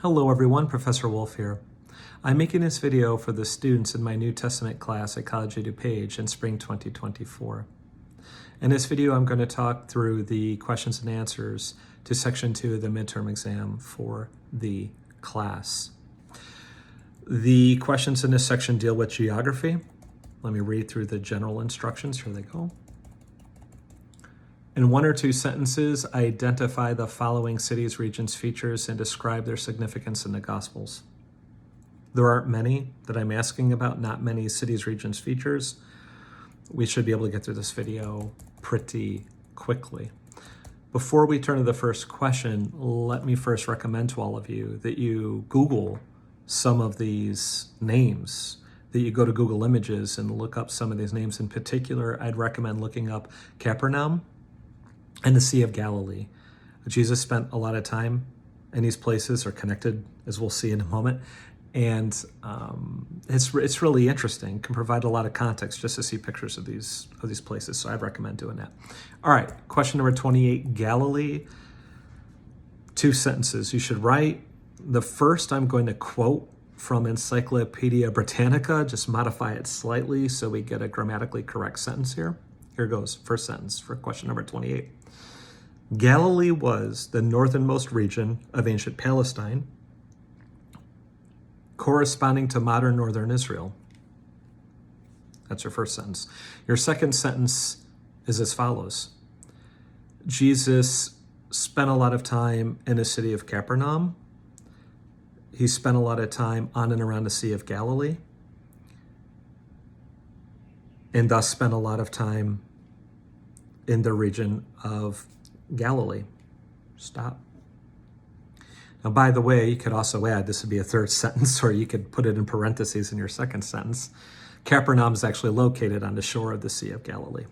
Hello everyone, Professor Wolf here. I'm making this video for the students in my New Testament class at College of DuPage in spring 2024. In this video, I'm going to talk through the questions and answers to section 2 of the midterm exam for the class. The questions in this section deal with geography. Let me read through the general instructions. Here they go. In one or two sentences, identify the following cities, regions, features, and describe their significance in the Gospels. There aren't many that I'm asking about, not many cities, regions, features. We should be able to get through this video pretty quickly. Before we turn to the first question, let me first recommend to all of you that you Google some of these names, that you go to Google Images and look up some of these names. In particular, I'd recommend looking up Capernaum and the Sea of Galilee. Jesus spent a lot of time in these places, are connected, as we'll see in a moment. And it's really interesting, can provide a lot of context just to see pictures of these places. So I'd recommend doing that. All right, question number 28, Galilee. Two sentences you should write. The first I'm going to quote from Encyclopedia Britannica, just modify it slightly so we get a grammatically correct sentence here. Here goes, first sentence for question number 28. Galilee was the northernmost region of ancient Palestine, corresponding to modern northern Israel. That's your first sentence. Your second sentence is as follows. Jesus spent a lot of time in the city of Capernaum. He spent a lot of time on and around the Sea of Galilee, and thus spent a lot of time in the region of Galilee. Stop. Now, by the way, you could also add, this would be a third sentence, or you could put it in parentheses in your second sentence. Capernaum is actually located on the shore of the Sea of Galilee.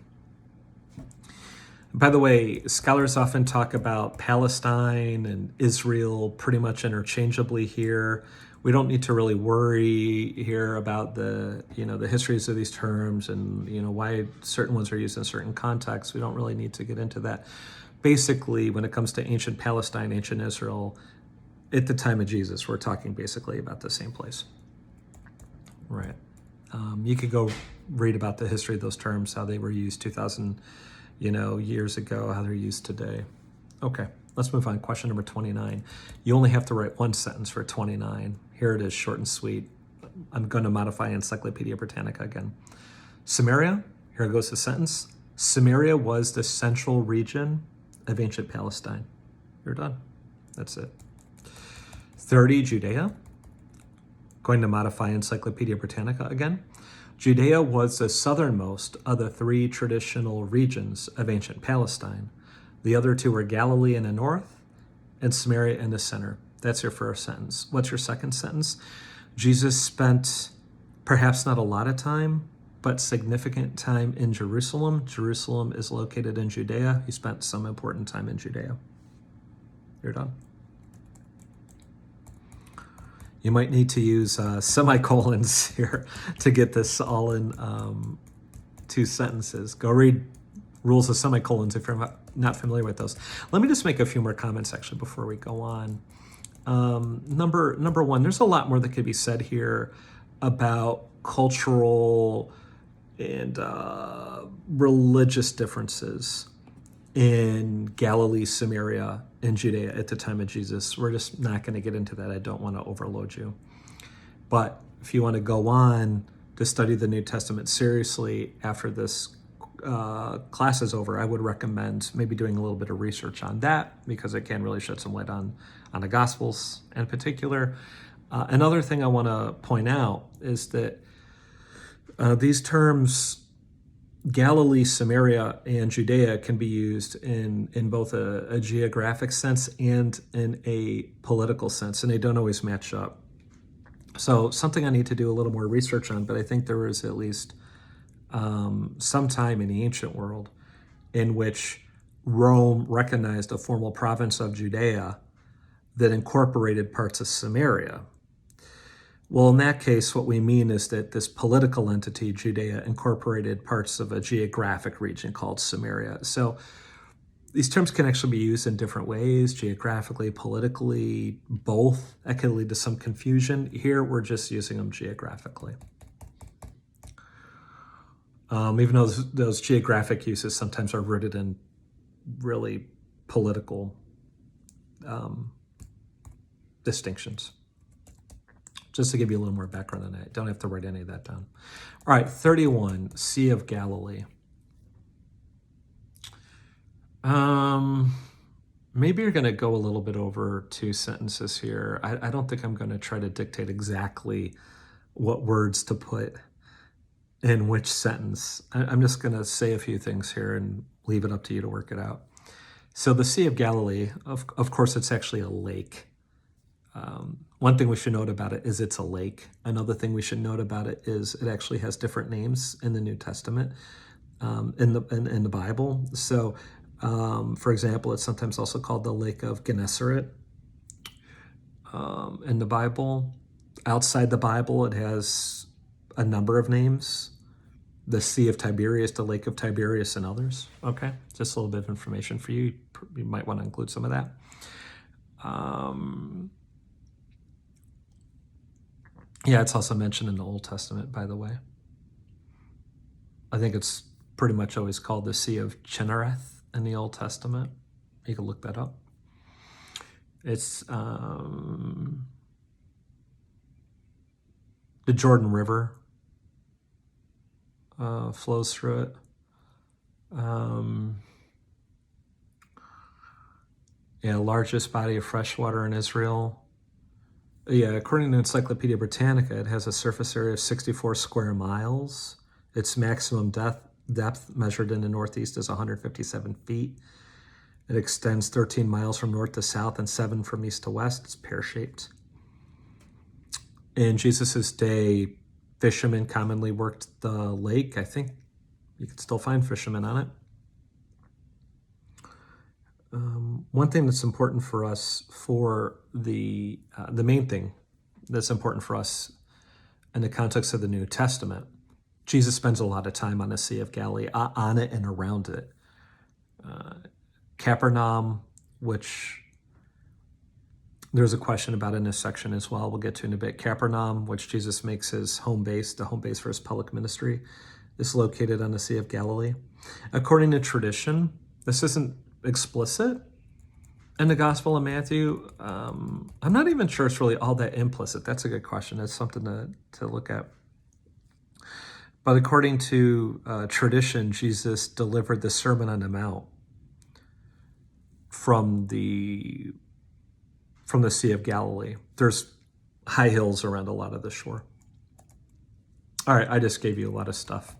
By the way, scholars often talk about Palestine and Israel pretty much interchangeably here. We don't need to really worry here about the histories of these terms and why certain ones are used in certain contexts. We don't really need to get into that. Basically, when it comes to ancient Palestine, ancient Israel, at the time of Jesus, we're talking basically about the same place. Right. You could go read about the history of those terms, how they were used 2,000 years ago, how they're used today. Okay, let's move on. Question number 29. You only have to write one sentence for 29. Here it is, short and sweet. I'm going to modify Encyclopedia Britannica again. Samaria, here goes the sentence. Samaria was the central region of ancient Palestine. You're done. That's it. 30, Judea. Going to modify Encyclopedia Britannica again. Judea was the southernmost of the three traditional regions of ancient Palestine. The other two were Galilee in the north and Samaria in the center. That's your first sentence. What's your second sentence? Jesus spent perhaps not a lot of time, but significant time in Jerusalem. Jerusalem is located in Judea. He spent some important time in Judea. You're done. You might need to use semicolons here to get this all in two sentences. Go read rules of semicolons if you're not familiar with those. Let me just make a few more comments actually before we go on. Number one, there's a lot more that could be said here about cultural and religious differences in Galilee, Samaria, and Judea at the time of Jesus. We're just not going to get into that. I don't want to overload you. But if you want to go on to study the New Testament seriously after this class is over, I would recommend maybe doing a little bit of research on that because it can really shed some light on the Gospels in particular. Another thing I want to point out is that these terms, Galilee, Samaria, and Judea, can be used in both a geographic sense and in a political sense, and they don't always match up. So something I need to do a little more research on, but I think there was at least some time in the ancient world in which Rome recognized a formal province of Judea that incorporated parts of Samaria. Well, in that case, what we mean is that this political entity, Judea, incorporated parts of a geographic region called Samaria. So these terms can actually be used in different ways, geographically, politically, both. That can lead to some confusion. Here, we're just using them geographically. Even though those geographic uses sometimes are rooted in really political distinctions. Just to give you a little more background on that. Don't have to write any of that down. All right, 31, Sea of Galilee. Maybe you're going to go a little bit over 2 sentences here. I don't think I'm going to try to dictate exactly what words to put in which sentence. I'm just going to say a few things here and leave it up to you to work it out. So the Sea of Galilee, of course, it's actually a lake. One thing we should note about it is it's a lake. Another thing we should note about it is it actually has different names in the New Testament, in the Bible. So, for example, it's sometimes also called the Lake of Gennesaret in the Bible. Outside the Bible, it has a number of names. The Sea of Tiberias, the Lake of Tiberias, and others. Okay, just a little bit of information for you. You might want to include some of that. Yeah, it's also mentioned in the Old Testament, by the way. I think it's pretty much always called the Sea of Chinnereth in the Old Testament. You can look that up. It's the Jordan River flows through it. Largest body of fresh water in Israel. Yeah, according to Encyclopedia Britannica, it has a surface area of 64 square miles. Its maximum depth measured in the northeast is 157 feet. It extends 13 miles from north to south and 7 from east to west. It's pear-shaped. In Jesus' day, fishermen commonly worked the lake. I think you could still find fishermen on it. One thing that's important for us for the main thing that's important for us in the context of the New Testament, Jesus spends a lot of time on the Sea of Galilee, on it and around it. Capernaum, which there's a question about in this section as well, we'll get to in a bit. Capernaum, which Jesus makes his home base, the home base for his public ministry, is located on the Sea of Galilee. According to tradition, this isn't explicit in the Gospel of Matthew. I'm not even sure it's really all that implicit. That's a good question. It's something to look at. But according to tradition, Jesus delivered the Sermon on the Mount from the Sea of Galilee. There's high hills around a lot of the shore. All right, I just gave you a lot of stuff.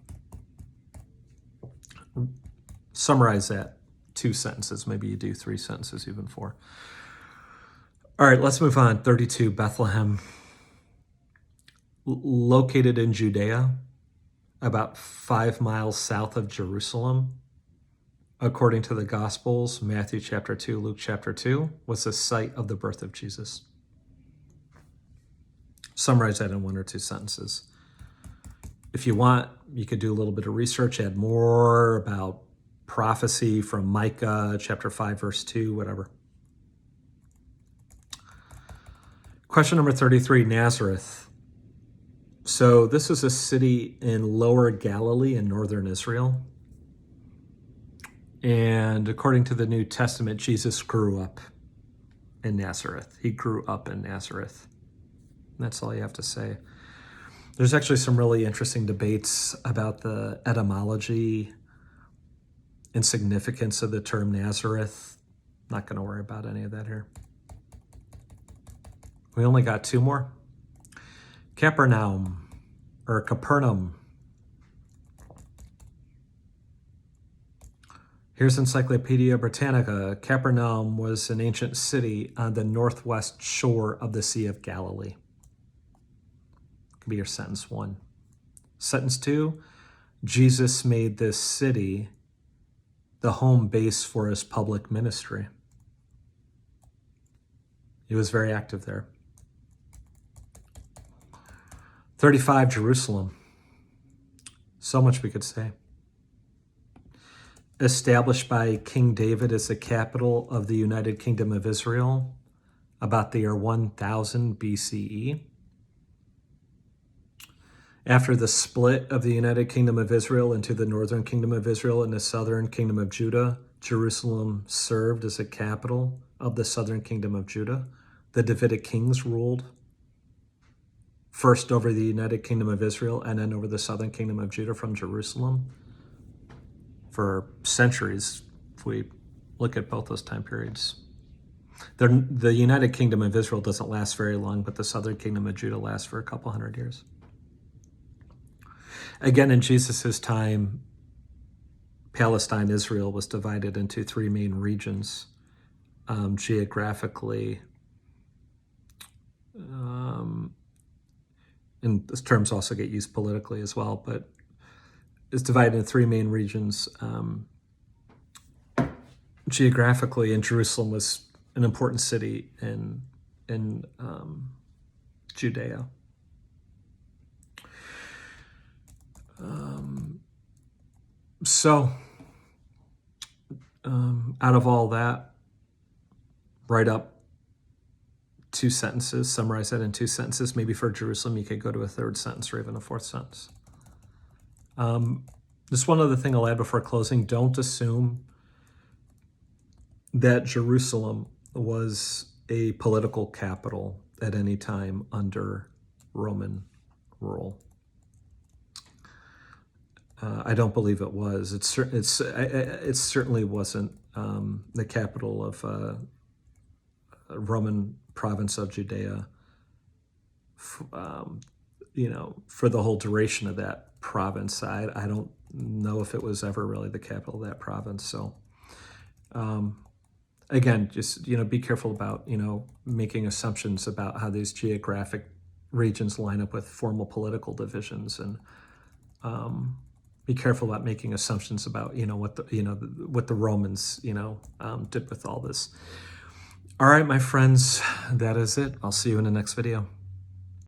Summarize that. 2 sentences. Maybe you do 3 sentences, even 4. All right, let's move on. 32, Bethlehem. Located in Judea, about 5 miles south of Jerusalem. According to the Gospels, Matthew chapter 2, Luke chapter 2, was the site of the birth of Jesus. Summarize that in 1 or 2 sentences. If you want, you could do a little bit of research, add more about prophecy from Micah chapter 5, verse 2, whatever. Question number 33, Nazareth. So this is a city in Lower Galilee in northern Israel. And according to the New Testament, Jesus grew up in Nazareth. He grew up in Nazareth. That's all you have to say. There's actually some really interesting debates about the etymology and significance of the term Nazareth. Not going to worry about any of that here. We only got 2 more. Capernaum, or Capernaum. Here's Encyclopedia Britannica. Capernaum was an ancient city on the northwest shore of the Sea of Galilee. Could be your sentence 1. Sentence 2, Jesus made this city the home base for his public ministry. He was very active there. 35, Jerusalem. So much we could say. established by King David as the capital of the United Kingdom of Israel about the year 1000 BCE. After the split of the United Kingdom of Israel into the Northern Kingdom of Israel and the Southern Kingdom of Judah, Jerusalem served as a capital of the Southern Kingdom of Judah. The Davidic kings ruled first over the United Kingdom of Israel and then over the Southern Kingdom of Judah from Jerusalem for centuries, if we look at both those time periods. The United Kingdom of Israel doesn't last very long, but the Southern Kingdom of Judah lasts for a couple hundred years. Again, in Jesus' time, Palestine, Israel was divided into three main regions geographically. And these terms also get used politically as well, but it's divided into three main regions. Geographically, and Jerusalem was an important city in Judea. Out of all that, write up two sentences, summarize that in two sentences. Maybe for Jerusalem, you could go to a third sentence or even a fourth sentence. Just one other thing I'll add before closing. Don't assume that Jerusalem was a political capital at any time under Roman rule. I don't believe it was. It certainly wasn't the capital of a Roman province of Judea. For the whole duration of that province, I don't know if it was ever really the capital of that province. So, again, just be careful about making assumptions about how these geographic regions line up with formal political divisions, and be careful about making assumptions about what the Romans did with all this. All right, my friends, that is it. I'll see you in the next video.